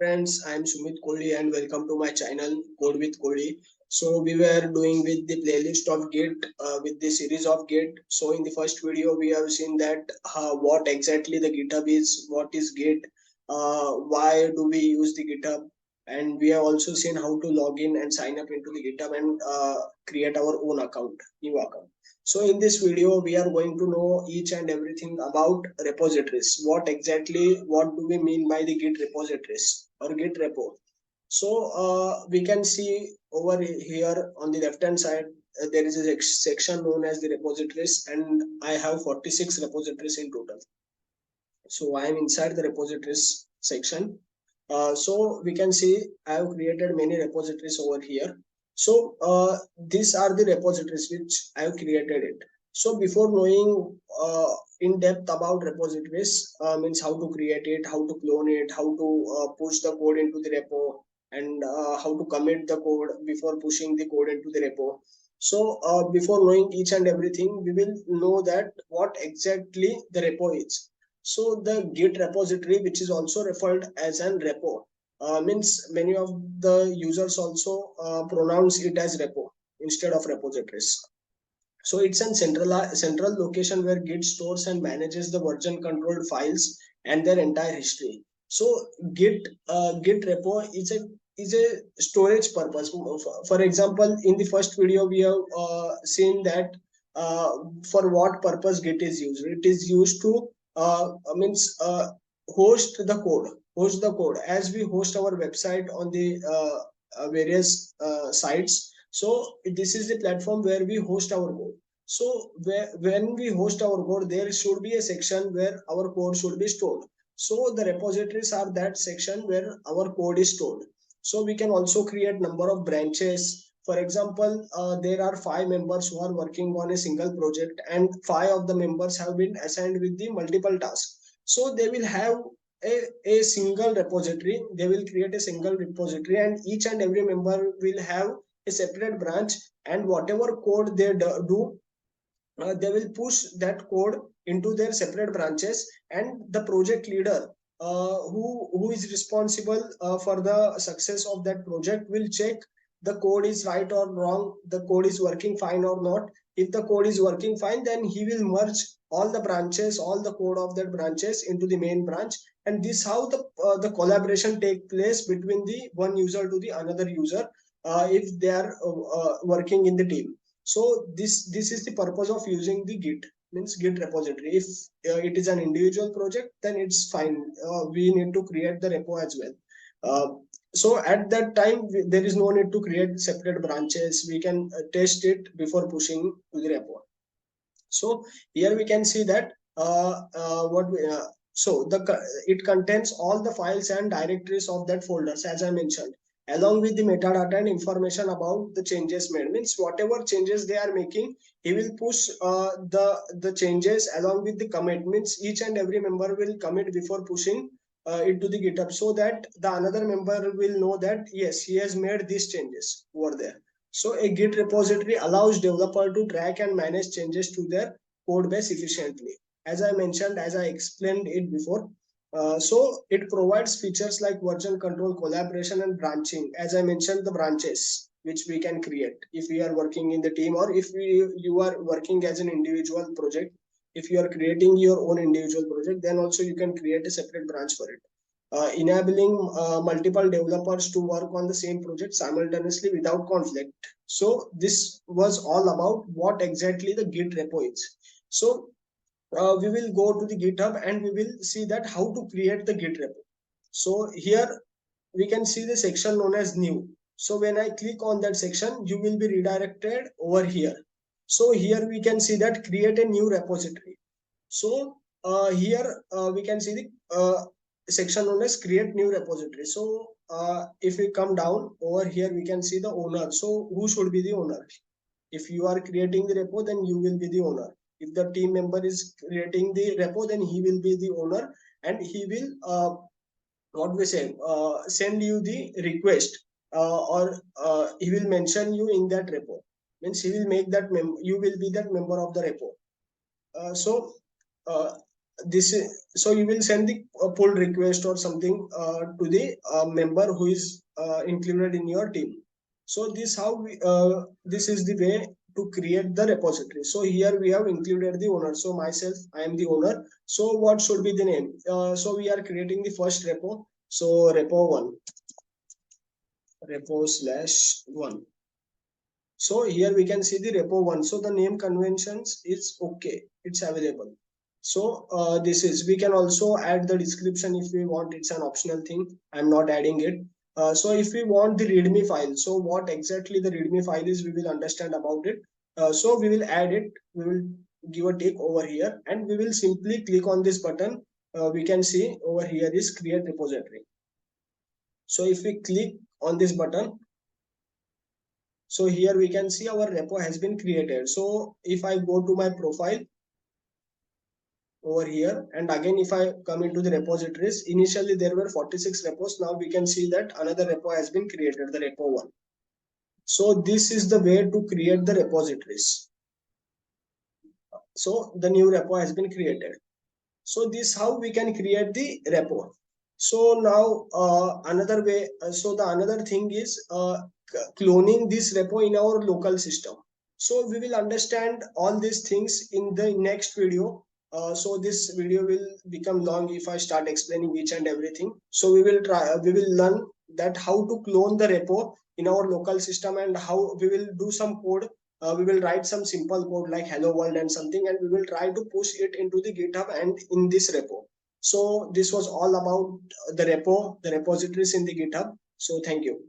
Friends, I am Sumit Koli and welcome to my channel Code with Koli. So we were doing with the playlist of Git with the series of Git. So in the first video we have seen that what exactly the GitHub is, what is Git, why do we use the GitHub, and we have also seen how to log in and sign up into the GitHub and create our own account, new account. So in this video, we are going to know each and everything about repositories. What do we mean by the Git repositories or Git repo? So we can see over here on the left hand side, there is a section known as the repositories, and I have 46 repositories in total. So I am inside the repositories section. So we can see I have created many repositories over here. So these are the repositories which I have created it. So before knowing in depth about repositories, means how to create it, how to clone it, how to push the code into the repo, and how to commit the code before pushing the code into the repo. So before knowing each and everything, we will know that what exactly the repo is. So the Git repository, which is also referred as an repo, means many of the users also pronounce it as repo instead of repositories. So it's a central location where Git stores and manages the version controlled files and their entire history. So Git repo is a storage purpose. For example, in the first video we have seen that for what purpose Git is used. It is used to means host the code as we host our website on the various sites. So this is the platform where we host our code. So when we host our code, there should be a section where our code should be stored. So the repositories are that section where our code is stored. So we can also create number of branches. For example, there are 5 members who are working on a single project, and 5 of the members have been assigned with the multiple tasks. So they will have a single repository. They will create a single repository, and each and every member will have a separate branch, and whatever code they do, they will push that code into their separate branches, and the project leader who is responsible for the success of that project will check the code is right or wrong, the code is working fine or not. If the code is working fine, then he will merge all the branches, all the code of that branches into the main branch, and this how the collaboration take place between the one user to the another user if they are working in the team. So this is the purpose of using the Git, means Git repository. If it is an individual project, then it's fine. We need to create the repo as well. So at that time, there is no need to create separate branches. We can test it before pushing to the repo. So here we can see that it contains all the files and directories of that folders, as I mentioned, along with the metadata and information about the changes made. Means whatever changes they are making, he will push the changes along with the commit. Means each and every member will commit before pushing into the GitHub, so that the another member will know that yes, he has made these changes over there. So a Git repository allows developer to track and manage changes to their code base efficiently. As I mentioned, as I explained it before, so it provides features like version control, collaboration, and branching. As I mentioned, the branches which we can create if we are working in the team, or if you are working as an individual project. If you are creating your own individual project, then also you can create a separate branch for it. Enabling multiple developers to work on the same project simultaneously without conflict. So this was all about what exactly the Git repo is. So we will go to the GitHub and we will see that how to create the Git repo. So here we can see the section known as new. So when I click on that section, you will be redirected over here. So here we can see that create a new repository. So here we can see the section known as create new repository. So if we come down over here, we can see the owner. So who should be the owner? If you are creating the repo, then you will be the owner. If the team member is creating the repo, then he will be the owner, and he will what we say send you the request, or he will mention you in that repo. Means he will make that you will be that member of the repo. So this is, so you will send the pull request or something to the member who is included in your team. So this is the way to create the repository. So here we have included the owner. So myself, I am the owner. So what should be the name? So we are creating the first repo. So repo1, repo/1. So here we can see the repo1. So the name conventions is okay. It's available. So this is, we can also add the description if we want. It's an optional thing. I'm not adding it. So if we want the readme file, so what exactly the readme file is, we will understand about it. So we will add it. We will give a tick over here and we will simply click on this button. We can see over here is create repository. So if we click on this button, so here we can see our repo has been created. So if I go to my profile over here, and again if I come into the repositories, initially there were 46 repos. Now we can see that another repo has been created, the repo1. So this is the way to create the repositories. So the new repo has been created. So this how we can create the repo. So now another way, so the another thing is cloning this repo in our local system. So we will understand all these things in the next video. So this video will become long if I start explaining each and everything. So we will learn that how to clone the repo in our local system and how we will do some code. We will write some simple code like hello world and something, and we will try to push it into the GitHub and in this repo. So this was all about the repo, the repositories in the GitHub. So thank you.